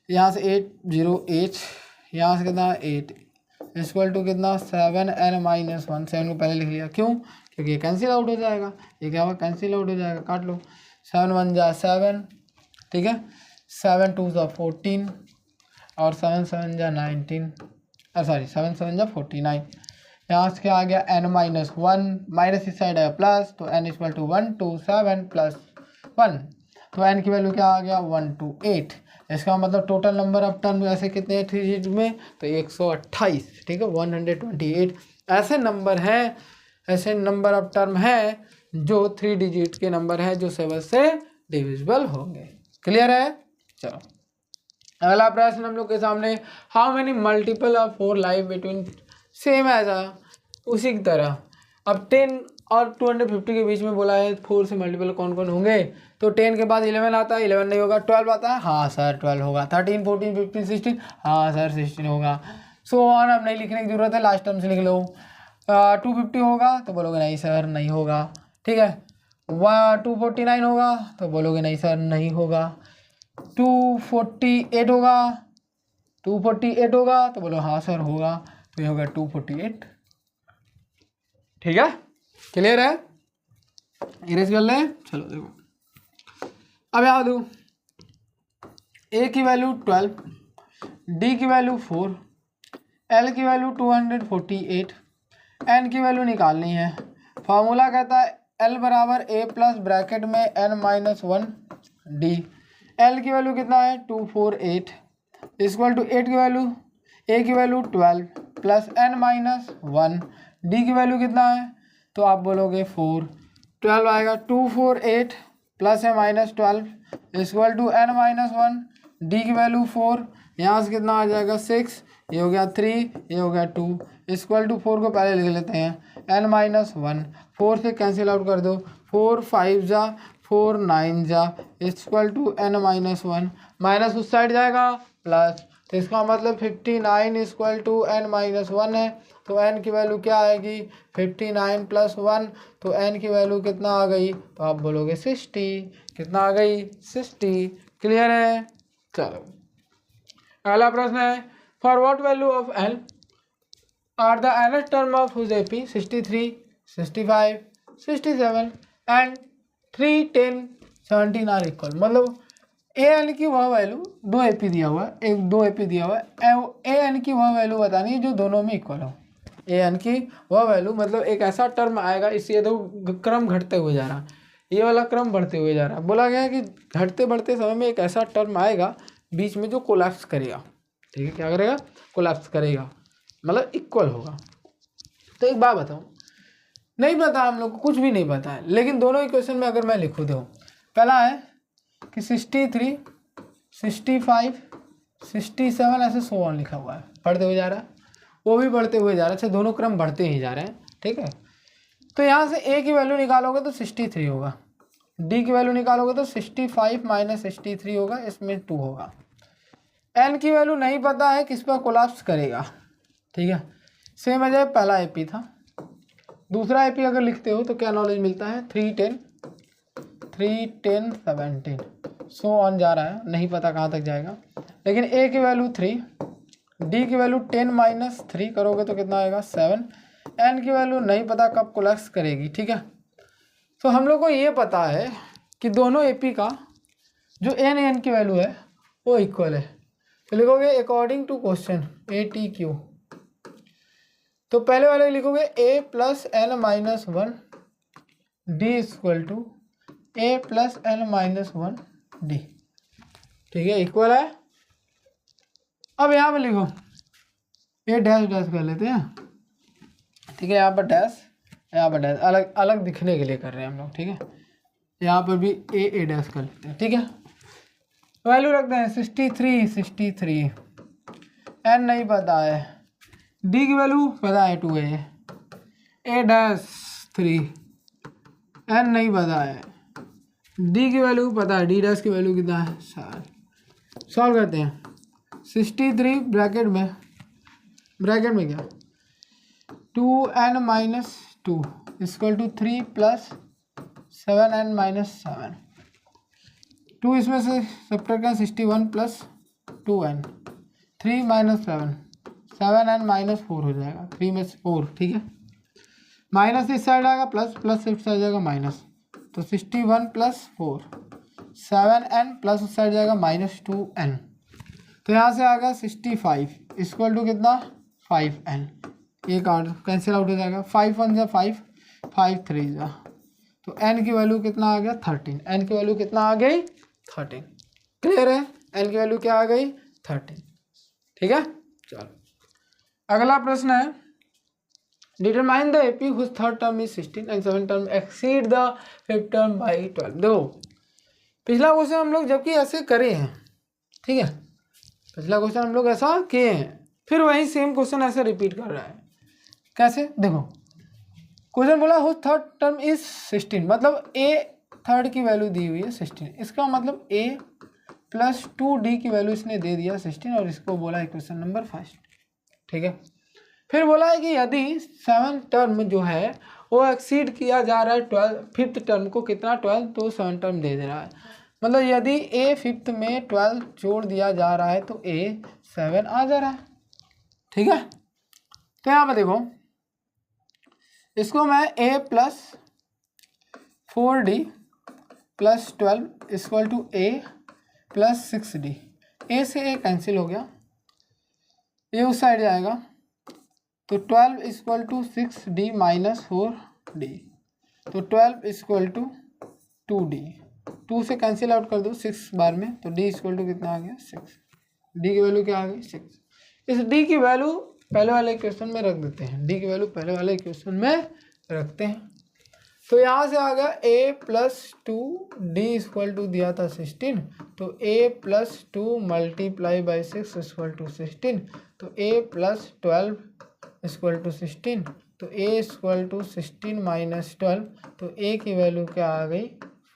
यहाँ से 808, यहाँ से कितना 8 इक्वल टू कितना 7n माइनस 1। 7 को पहले लिख लिया, क्यों, क्योंकि ये कैंसिल आउट हो जाएगा, ये क्या होगा कैंसिल आउट हो जाएगा, काट लो। 7 1 जा 7, ठीक है। 7 2 जा 14 और 7 7 जा 19, सॉरी 7 7 जा 49। यहाँ से क्या आ गया n माइनस 1, माइनस इस साइड है प्लस, तो n इक्वल टू 127 प्लस 1, तो n की वैल्यू क्या आ गया 128। इसका मतलब टोटल नंबर ऑफ टर्म ऐसे कितने हैं 3 डिजिट में, तो 128, ठीक है। 128 ऐसे नंबर हैं, ऐसे नंबर ऑफ टर्म हैं जो 3 डिजिट के नंबर है जो 7 से डिविजिबल होंगे। क्लियर है? चलो अगला प्रश्न हम लोग के सामने, how many multiple of 4 live between, same ऐसा उसी की तरह। अब 10 और 250 के बीच में बोला है 4 से मल्टीपल कौन कौन होंगे, तो 10 के बाद 11 आता है, 11 नहीं होगा, 12 आता है, हाँ सर 12 होगा, 13 14 15 16, हाँ सर 16 होगा, सो ऑन। अब नहीं लिखने की जरूरत है, लास्ट टर्म से लिख लो। 250 होगा तो बोलोगे नहीं सर नहीं होगा, ठीक है। 249 होगा तो बोलोगे नहीं सर नहीं होगा। 248 होगा, 248 होगा तो बोलो हाँ सर होगा, तो ये होगा 248। ठीक है, क्लियर है? इरेज कर लें। चलो देखो अब याद दो, ए की वैल्यू 12, डी की वैल्यू 4, एल की वैल्यू 248, एन की वैल्यू निकालनी है। फार्मूला कहता है एल बराबर ए प्लस ब्रैकेट में एन माइनस 1 डी। एल की वैल्यू कितना है 248 इक्वल टू 8 की वैल्यू, ए की value 12 plus n minus 1, d की वैल्यू कितना है, तो आप बोलोगे 4, 12 आएगा, 248 प्लस है minus 12 equal to n minus 1, d की वैल्यू 4, यहाँ से कितना आ जाएगा 6, ये हो गया 3, ये हो गया 2 इक्वल टू 4 को पहले लिख लेते हैं एन माइनस 1, 4 से कैंसिल आउट कर दो, 4 5 जा 4 9 जा equal to n minus 1, minus उस साइड जाएगा प्लस, तो इसका मतलब 59 इक्वल टू एन माइनस 1 है, तो एन की वैल्यू क्या आएगी 59 प्लस 1, तो एन की वैल्यू कितना आ गई, तो आप बोलोगे 60, कितना आ गई 60। क्लियर है? चलो अगला प्रश्न है, for what value of l are the nth term of whose AP 63 65 67 and 3 10 17 are equal. मतलब ए एन की वह वैल्यू, दो एपी दिया हुआ है, एक 2 एपी दिया हुआ है, ए एन की वह वैल्यू बतानी है जो दोनों में इक्वल हो। ए एन की वह वैल्यू मतलब एक ऐसा टर्म आएगा, इससे तो क्रम घटते हुए जा रहा है, ये वाला क्रम बढ़ते हुए जा रहा है। बोला गया है कि घटते बढ़ते समय में एक ऐसा टर्म आएगा बीच में जो कोलैप्स करेगा। ठीक है, क्या करेगा? कोलैप्स करेगा, मतलब इक्वल होगा। तो एक बात बताऊँ, नहीं पता हम लोग को, कुछ भी नहीं पता है, लेकिन दोनों इक्वेशन में अगर मैं लिखूँ दो, पहला है कि 63 65 67 ऐसे 100 लिखा हुआ है, बढ़ते हुए जा रहा है, वो भी बढ़ते हुए जा रहा है, अच्छा दोनों क्रम बढ़ते ही जा रहे हैं। ठीक है, तो यहाँ से ए की वैल्यू निकालोगे तो 63 होगा, डी की वैल्यू निकालोगे तो 65 माइनस 63 होगा, इसमें 2 होगा। एन की वैल्यू नहीं पता है, किस पर कोलैप्स करेगा। ठीक है, सेम है जब पहला एपी था, दूसरा एपी अगर लिखते हो तो क्या नॉलेज मिलता है 3 10 17 सो ऑन जा रहा है, नहीं पता कहाँ तक जाएगा। लेकिन ए की वैल्यू 3, डी की वैल्यू 10 माइनस 3 करोगे तो कितना आएगा 7, एन की वैल्यू नहीं पता कब कोलैप्स करेगी। ठीक है, तो हम लोग को ये पता है कि दोनों एपी का जो एन की वैल्यू है वो इक्वल है, तो लिखोगे according to question A T Q, तो पहले वाले लिखोगे a plus n minus 1 d equal to a plus n minus 1 d. ठीक है, इक्वल है। अब यहाँ पर लिखो, ये डैश डैश कर लेते हैं। ठीक है, यहाँ पर डैश, यहाँ पर डैश, अलग अलग दिखने के लिए कर रहे हैं हम लोग। ठीक है, यहाँ पर भी ए डैश कर लेते हैं। ठीक है, वैल्यू रखते हैं 63 एन नहीं पता है, डी की वैल्यू पता है 2 ए डैश 3, एन नहीं पता है, डी की वैल्यू पता है, डी डैश की वैल्यू कितना है 7। सॉल्व करते हैं, 63 ब्रैकेट में क्या 2n minus 2 equal to 3 plus 7n minus 7, 2 इसमें से सब्ट्रैक्ट करें 61 plus 2n, 3 minus 7n minus 4 हो जाएगा, 3 में से 4। ठीक है, माइनस इस साइड आएगा, प्लस प्लस इस साइड जाएगा माइनस, तो 61 प्लस 4 7n प्लस उस साइड जाएगा माइनस 2n, तो यहाँ से आएगा 65 इक्वल टू कितना 5n, ये कार्ड कैंसिल आउट हो जाएगा, 5 1 जा 5 5 3 जा, तो n की वैल्यू कितना आ गया 13, n की वैल्यू कितना आ गई 13। क्लियर है, n की वैल्यू क्या आ गई 13। ठीक है, चलो अगला प्रश्न है, determine the AP whose third term is 16 and seven term exceed the fifth term by 12। देखो पिछला क्वेश्चन हम लोग जबकि ऐसे करे हैं, ठीक है, पिछला क्वेश्चन हम लोग ऐसा किए हैं, फिर वही सेम क्वेश्चन ऐसे रिपीट कर रहा है। कैसे? देखो क्वेश्चन बोला हुज थर्ड टर्म इज 16, मतलब ए थर्ड की वैल्यू दी हुई है 16, इसका मतलब ए प्लस 2d की वैल्यू इसने दे दिया 16 और इसको बोला है क्वेश्चन नंबर 5, ठीक है। फिर बोला है कि यदि 7 टर्म जो है वो एक्सीड किया जा रहा है 12 फिफ्थ टर्म को, कितना 12, तो 7 टर्म दे दे रहा है, मतलब यदि ए फिफ्थ में 12 जोड़ दिया जा रहा है तो ए 7 आ जा रहा है, ठीक है। तो यहाँ पर देखो इसको मैं a plus 4d plus 12 equal to a plus 6d, a से ए कैंसिल हो गया, ये उस साइड जाएगा, तो 12 equal to 6d minus 4d, तो 12 इक्वल टू 2d, 2 से कैंसिल आउट कर दो 6 बार में, तो d इक्वल टू कितना आ गया 6, d की वैल्यू क्या आ गई 6। इस d की वैल्यू पहले वाले इक्वेशन में रख देते हैं, d की वैल्यू पहले वाले इक्वेशन में रखते हैं, तो यहाँ से आ गया a plus 2d equal to दिया था 16, तो a plus 2 multiply by 6 equal to 16, तो a प्लस 12 इक्वल टू 16, तो a इक्वल टू 16 माइनस 12, तो a की वैल्यू क्या आ गई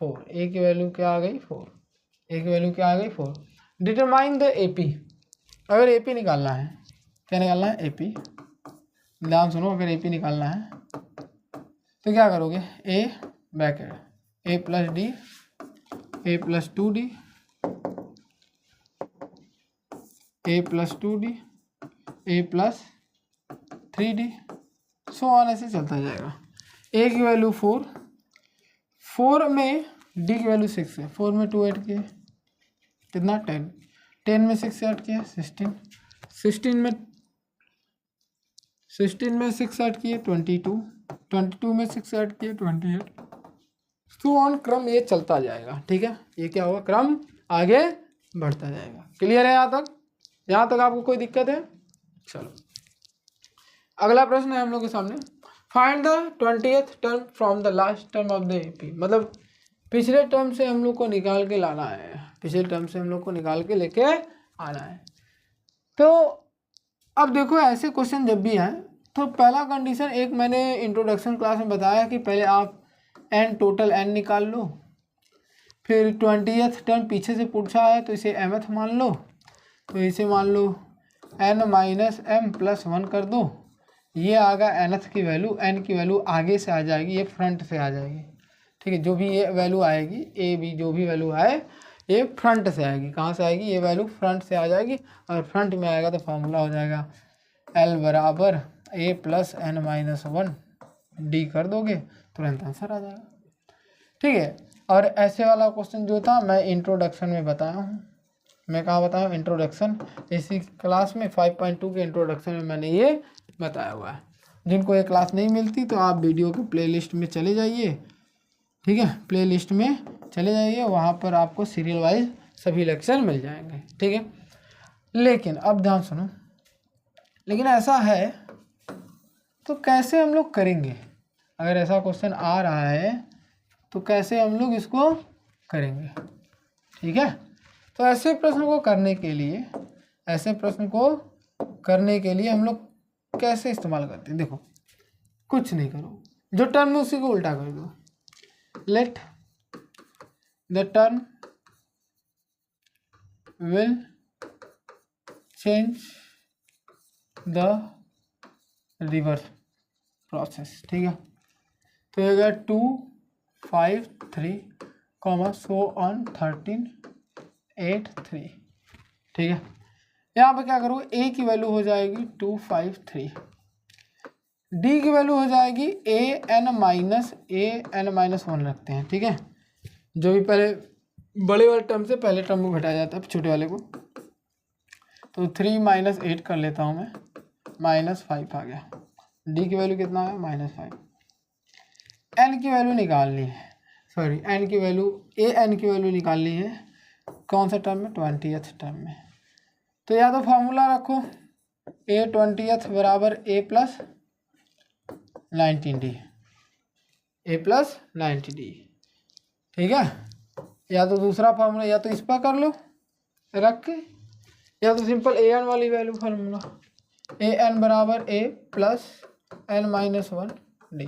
4, a की वैल्यू क्या आ गई 4, a की वैल्यू क्या आ गई 4। डिटरमाइन द AP, अगर AP निकालना है, क्या निकालना है AP, ध्यान सुनो, अगर AP निकालना है तो क्या करोगे, a bracket a plus D, a plus 2d, a plus 2d, a plus 3d, so on ऐसे चलता जाएगा। a की वैल्यू 4, 4 में d की वैल्यू 6 है, 4 में 2 ऐड किए कितना 10, 10 में 6 ऐड किया 16, 16 में 6 ऐड किए 22, 22 में 6 ऐड किए 28, सो ऑन क्रम ये चलता जाएगा, ठीक है। ये क्या होगा, क्रम आगे बढ़ता जाएगा। क्लियर है यहाँ तक? यहाँ तक आपको कोई दिक्कत है? चलो अगला प्रश्न है हम लोग के सामने, find the 20th term from the last term of the AP, मतलब पिछले टर्म से हम लोग को निकाल के लाना है, पिछले टर्म से हम लोग को निकाल के लेके आना है। तो अब देखो ऐसे क्वेश्चन जब भी आए तो पहला कंडीशन, एक मैंने इंट्रोडक्शन क्लास में बताया कि पहले आप n टोटल n निकाल लो, फिर 20th टर्म पीछे से पूछा है तो इसे mth मान लो, तो इसे मान लो n माइनस m प्लस 1 कर दो, ये आएगा nth की वैल्यू, n की वैल्यू आगे से आ जाएगी, ये फ्रंट से आ जाएगी, ठीक है। जो भी ये वैल्यू आएगी ए बी जो भी वैल्यू आए ये फ्रंट से आएगी, कहाँ से आएगी, ये वैल्यू फ्रंट से आ जाएगी, और फ्रंट में आएगा तो फॉर्मूला हो जाएगा L बराबर a plus n minus 1 d कर दोगे तुरंत आंसर आ जाएगा, ठीक है। और ऐसे वाला क्वेश्चन जो था मैं इंट्रोडक्शन में बताया हूँ, मैं कहाँ बताया हूँ, इंट्रोडक्शन, इसी क्लास में 5.2 के इंट्रोडक्शन में मैंने ये बताया हुआ है। जिनको ये क्लास नहीं मिलती तो आप वीडियो के प्लेलिस्ट में चले जाइए, ठीक है, प्लेलिस्ट में चले जाइए, वहाँ पर आपको सीरियल वाइज सभी लेक्चर मिल जाएंगे, ठीक है। लेकिन अब ध्यान सुनो, लेकिन ऐसा है तो कैसे हम लोग करेंगे, अगर ऐसा क्वेश्चन आ रहा है तो कैसे हम लोग इसको करेंगे, ठीक है। तो ऐसे प्रश्न को करने के लिए, ऐसे प्रश्न को करने के लिए हम लोग कैसे इस्तेमाल करते हैं, देखो कुछ नहीं करो, जो टर्म है उसी को उल्टा कर दो, let the term will change the reverse process, ठीक है। तो ये गया 2 5 3 सो ऑन 13 8 3, ठीक है। यहाँ पर क्या करो, a की वैल्यू हो जाएगी 2 5 3, d की वैल्यू हो जाएगी a n माइनस 1 रखते हैं, ठीक है। जो भी पहले बड़े वाले टर्म से पहले टर्म को घटाया जाता है छोटे वाले को, तो 3 माइनस 8 कर लेता हूँ मैं, माइनस 5 आ गया, d की वैल्यू कितना है माइनस 5, n की वैल्यू निकालनी है, सॉरी n की वैल्यू n की वैल्यू निकालनी है, कौन सा टर्म में, 20th टर्म में। तो या तो फॉर्मूला रखो a 20th बराबर a plus 90D, A plus 90D। ठीक है, या तो दूसरा फार्मूला या तो इस पर कर लो रख के, या तो सिंपल ए एन वाली वैल्यू फार्मूला, ए एन बराबर a plus n minus 1D।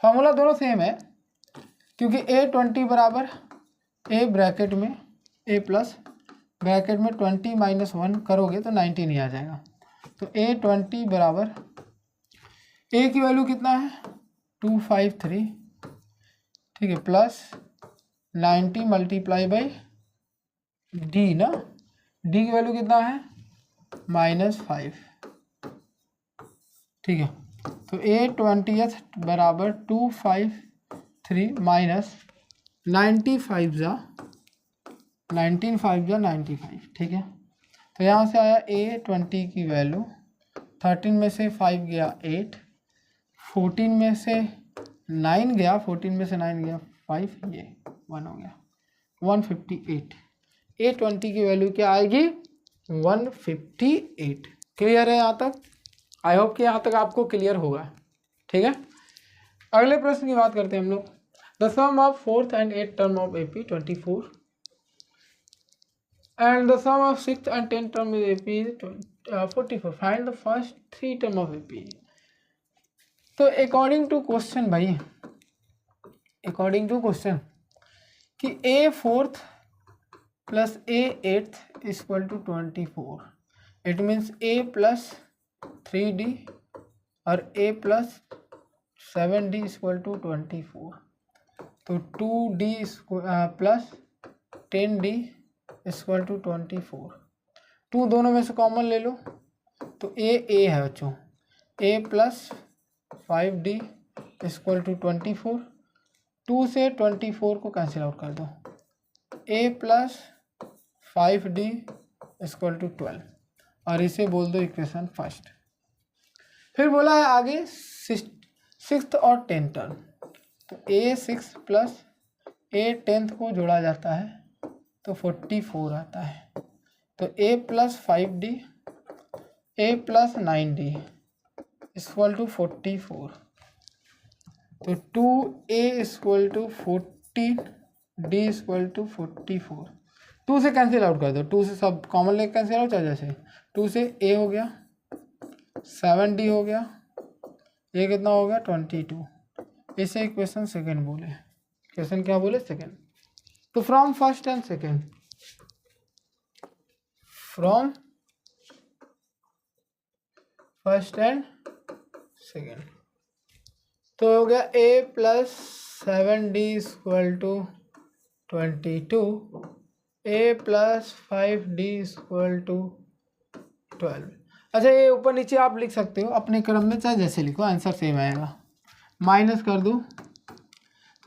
Formula दोनों सेम है क्योंकि A20 बराबर ए ब्रैकेट में ए प्लस ब्रैकेट में 20 माइनस 1 करोगे तो 19 ही आ जाएगा। तो A20 बराबर ए की वैल्यू कितना है 253, ठीक है, प्लस 90 मल्टीप्लाई बाई डी ना, डी की वैल्यू कितना है -5, ठीक है। तो A20 बराबर 253 माइनस 95 जा 95, ठीक है। तो यहाँ से आया A20 की वैल्यू 13 में से 5 गया 8, 14 में से 9 गया, 14 में से 9 गया 5, ये 1 हो गया 158। A20 की वैल्यू क्या आएगी 158। क्लियर है यहाँ तक? आई होप कि यहाँ तक आपको क्लियर होगा। ठीक है, अगले प्रश्न की बात करते हैं हम लोग। The sum of 4th and 8th term of AP 24 and the sum of 6th and 10th term of AP is 44. Find the first 3 term of AP। तो अकॉर्डिंग टू क्वेश्चन भाई, अकॉर्डिंग टू क्वेश्चन कि A4th plus A8th is equal to 24, it means A plus 3D और A plus 7D is equal to 24। तो 2D plus 10D is equal to 24। 2 दोनों में से common ले लो तो A है बच्चों, A plus 5D is equal to 24। 2 से 24 को कैंसिल आउट कर दो, A plus 5D is equal to 12 और इसे बोल दो इक्वेशन फर्स्ट। फिर बोला है आगे 6th और 10th टर्म, तो A6 प्लस A10th को जोड़ा जाता है तो 44 आता है। तो A plus 5D A plus 9D equal to 44। तो 2A equal to 14D equal to 44। 2 से कैंसिल आउट कर दो, 2 से सब कॉमन लेके कैंसिल आउट चल, जैसे 2 से A हो गया 7D हो गया, ये कितना हो गया 22। इसे इक्वेशन सेकेंड बोले, क्वेश्चन क्या बोले सेकेंड। तो from first and second, from first and second, तो हो गया A plus 7D equal to 22, A plus 5D equal to 12। अच्छा, ये ऊपर नीचे आप लिख सकते हो अपने क्रम में, चाहे जैसे लिखो आंसर सेम आएगा। माइनस कर दो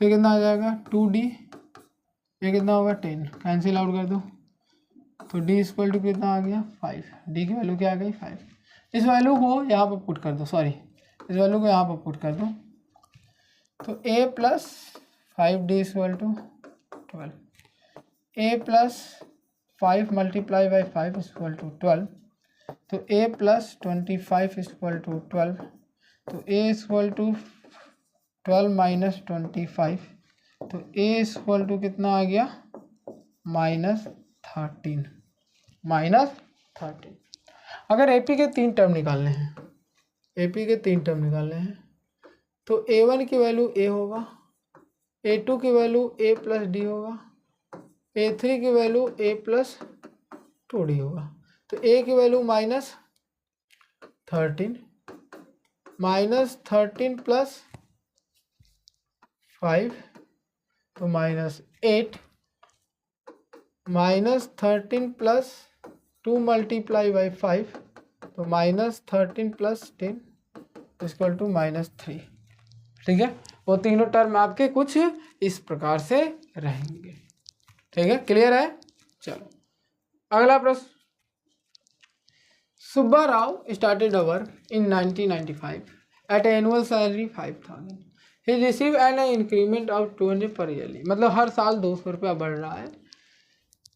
तो कितना आ जाएगा 2D, ये कितना होगा 10, कैंसिल आउट कर दो तो D इक्वल टू कितना आ गया 5, D की वैल्यू क्या आ गई 5। इस वैल्यू को यहाँ पर पुट कर दो, सॉरी इस वैल्यू को यहाँ पर पुट कर दो, तो A plus 5D equal to 12, A plus 5 multiply by 5 equal to 12, तो A प्लस 25 इक्वल टू 12, तो A इक्वल टू 12 माइनस 25, तो A इक्वल टू कितना आ गया -13, -13। अगर AP के 3 टर्म निकालने हैं, AP के 3 टर्म निकालने हैं तो A1 की वैल्यू A होगा, A2 की वैल्यू A प्लस D होगा, A3 की वैल्यू A प्लस 2D होगा। तो A की वैल्यू -13, -13 प्लस 5 तो -8, -13 प्लस 2 मल्टीप्लाई बाई 5 तो -13 प्लस 10 इक्वल टू -3। ठीक है, वो तीनों टर्म आपके कुछ इस प्रकार से रहेंगे। ठीक है, क्लियर है? चलो अगला प्रश्न। Subba Rao started work in 1995 at an annual salary 5,000. He received an increment of 200 per yearly। मतलब हर साल 200 रुपया बढ़ रहा है।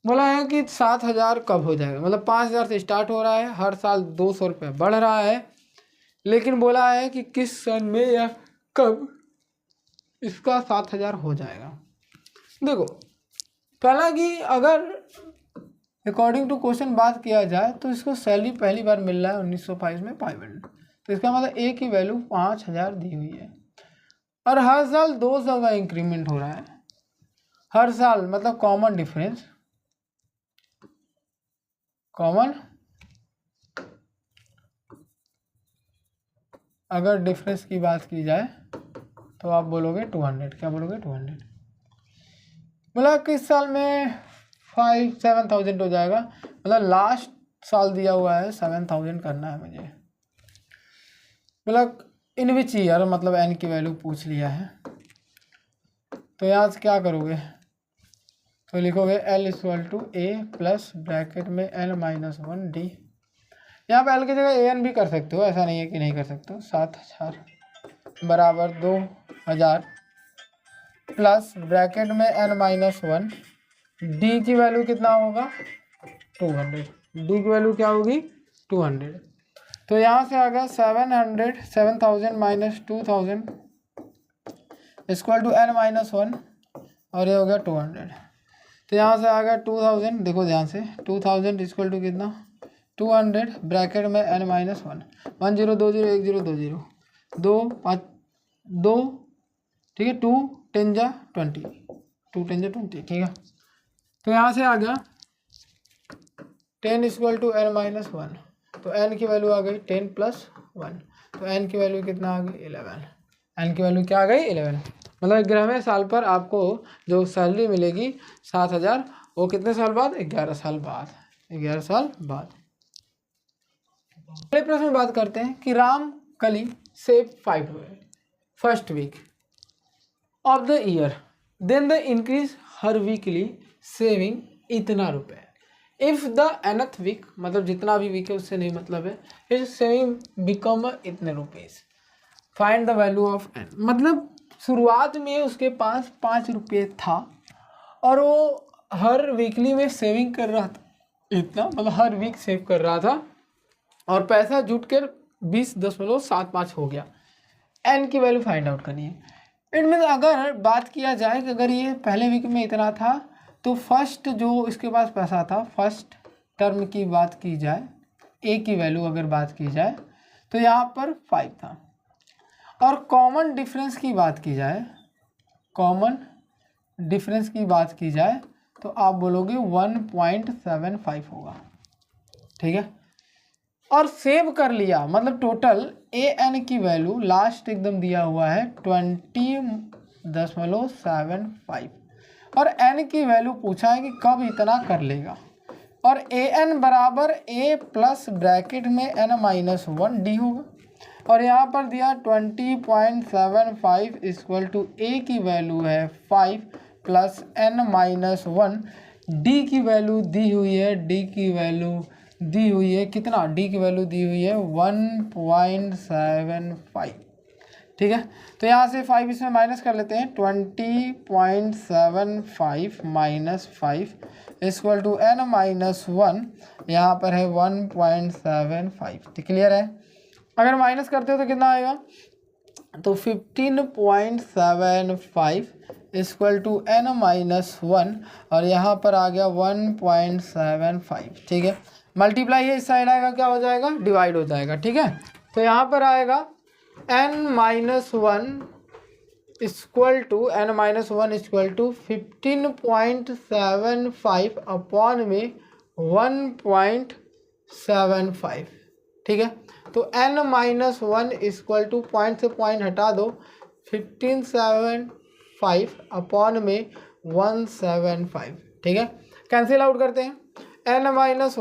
बोला है कि 7,000 कब हो जाएगा, मतलब 5,000 से स्टार्ट हो रहा है, हर साल 200 रुपया बढ़ रहा है, लेकिन बोला है कि किस सन में यह कब इसका 7,000 हो जाएगा। देखो पहला कि अगर अकॉर्डिंग टू क्वेश्चन बात किया जाए तो इसको सैलरी पहली बार मिल रहा है 1905 में 500, तो इसका मतलब ए की वैल्यू 5,000 दी हुई है और हर साल 2 का इंक्रीमेंट हो रहा है, हर साल मतलब कॉमन डिफरेंस, कॉमन अगर डिफरेंस की बात की जाए तो आप बोलोगे 200, क्या बोलोगे 200, मतलब किस साल में 7,000 हो जाएगा, मतलब लास्ट साल दिया हुआ है 7,000 करना है मुझे, मतलब इन विच ईयर, मतलब एन की वैल्यू पूछ लिया है। तो यहाँ से क्या करोगे, तो लिखोगे L = A प्लस ब्रैकेट में N-1 D, यहाँ पे L की जगह AN भी कर सकते हो, ऐसा नहीं है कि नहीं कर सकते हो। 7,000 बराबर 2,000 प्लस ब्रैकेट में N-1, D की वैल्यू कितना होगा 200, D की वैल्यू क्या होगी 200। तो यहाँ से आ गया 7,000 माइनस 2,000 = N-1 और ये हो गया 200। तो यहाँ से आ गया 2,000, देखो ध्यान से 2,000 = कितना 200 ब्रैकेट में N-1, 1 0 2 0 1 0 2 0 2 5 2, ठीक है, 2 10 जा 20, 2 10 जा 20, ठीक है। तो यहाँ से आ गया 10 = N-1, तो n की वैल्यू आ गई 10 + 1, तो n की वैल्यू कितना आ गई 11, n की वैल्यू क्या आ गई 11, मतलब 11वें साल पर आपको जो सैलरी मिलेगी 7,000, वो कितने साल बाद 11 साल बाद, 11 साल बाद। अगले प्रश्न में बात करते हैं कि राम कली सेव 5 हुए first week of the year, then the increase her weekly saving इतना रुपए, इफ द nth वीक, मतलब जितना भी वीक है उससे नहीं मतलब है, फिर सेविंग बिकम इतने rupees, find the value of n, मतलब शुरुआत में उसके पास 5 रुपये था और वो हर वीकली में सेविंग कर रहा था इतना, मतलब हर वीक सेव कर रहा था और पैसा जुट कर 20.75 हो गया। n की वैल्यू फाइंड आउट करनी है। इनमें अगर बात किया जाए कि अगर ये पहले वीक में इतना था तो फर्स्ट जो इसके पास पैसा था, फर्स्ट टर्म की बात की जाए, ए की वैल्यू अगर बात की जाए तो यहाँ पर 5 था, और कॉमन डिफरेंस की बात की जाए, कॉमन डिफरेंस की बात की जाए तो आप बोलोगे 1.75 होगा, ठीक है। और सेव कर लिया, मतलब टोटल AN की वैल्यू लास्ट एकदम दिया हुआ है 20.75 और n की वैल्यू पूछा है कि कब इतना कर लेगा, और AN बराबर A प्लस ब्रैकेट में N-1 D होगा, और यहाँ पर दिया 20.75 = A की वैल्यू है 5 प्लस N-1, D की वैल्यू दी हुई है, D की वैल्यू दी हुई है कितना, D की वैल्यू दी हुई है 1.75, ठीक है। तो यहाँ से 5 इसमें माइनस कर लेते हैं, 20.75 माइनस 5 = N-1, यहाँ पर है 1.75, ठीक क्लियर है। अगर माइनस करते हो तो कितना आएगा, तो 15.75 = N-1 और यहाँ पर आ गया 1.75, ठीक है। मल्टीप्लाई है, इस साइड आएगा क्या हो जाएगा, डिवाइड हो जाएगा, ठीक है। तो यहाँ पर आएगा N-1 = 15.75 अपॉन में 1.75, ठीक है। तो N-1 = पॉइंट से पॉइंट हटा दो, 15.75 अपॉन में 175, ठीक है। कैंसिल आउट करते हैं, N-1 =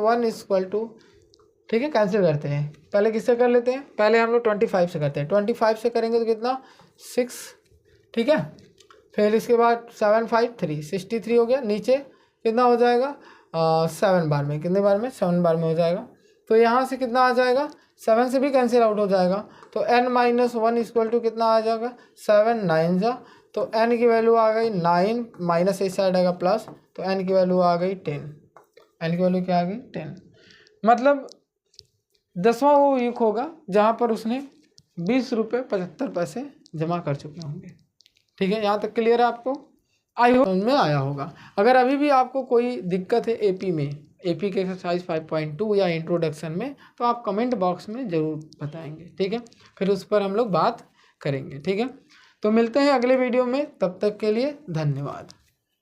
ठीक है, कैंसिल करते हैं, पहले किससे कर लेते हैं, पहले हम लोग 25 से करते हैं, 25 से करेंगे तो कितना 6, ठीक है। फिर इसके बाद 7 5 3 63 हो गया, नीचे कितना हो जाएगा 7 बार में, कितने बार में 7 बार में हो जाएगा। तो यहाँ से कितना आ जाएगा, 7 से भी कैंसिल आउट हो जाएगा, तो N-1 = कितना आ जाएगा 7 9 जा, तो n की वैल्यू आ गई 9, माइनस इस साइड आएगा प्लस, तो n की वैल्यू आ गई 10, n की वैल्यू क्या आ गई 10, मतलब 10वां वो वीक होगा जहाँ पर उसने 20 रुपये 75 पैसे जमा कर चुके होंगे। ठीक है, यहाँ तक क्लियर है आपको? आई होप समझ में आया होगा। अगर अभी भी आपको कोई दिक्कत है एपी में, एपी के एक्सरसाइज 5.2 या इंट्रोडक्शन में, तो आप कमेंट बॉक्स में ज़रूर बताएंगे। ठीक है, फिर उस पर हम लोग बात करेंगे। ठीक है, तो मिलते हैं अगले वीडियो में, तब तक के लिए धन्यवाद।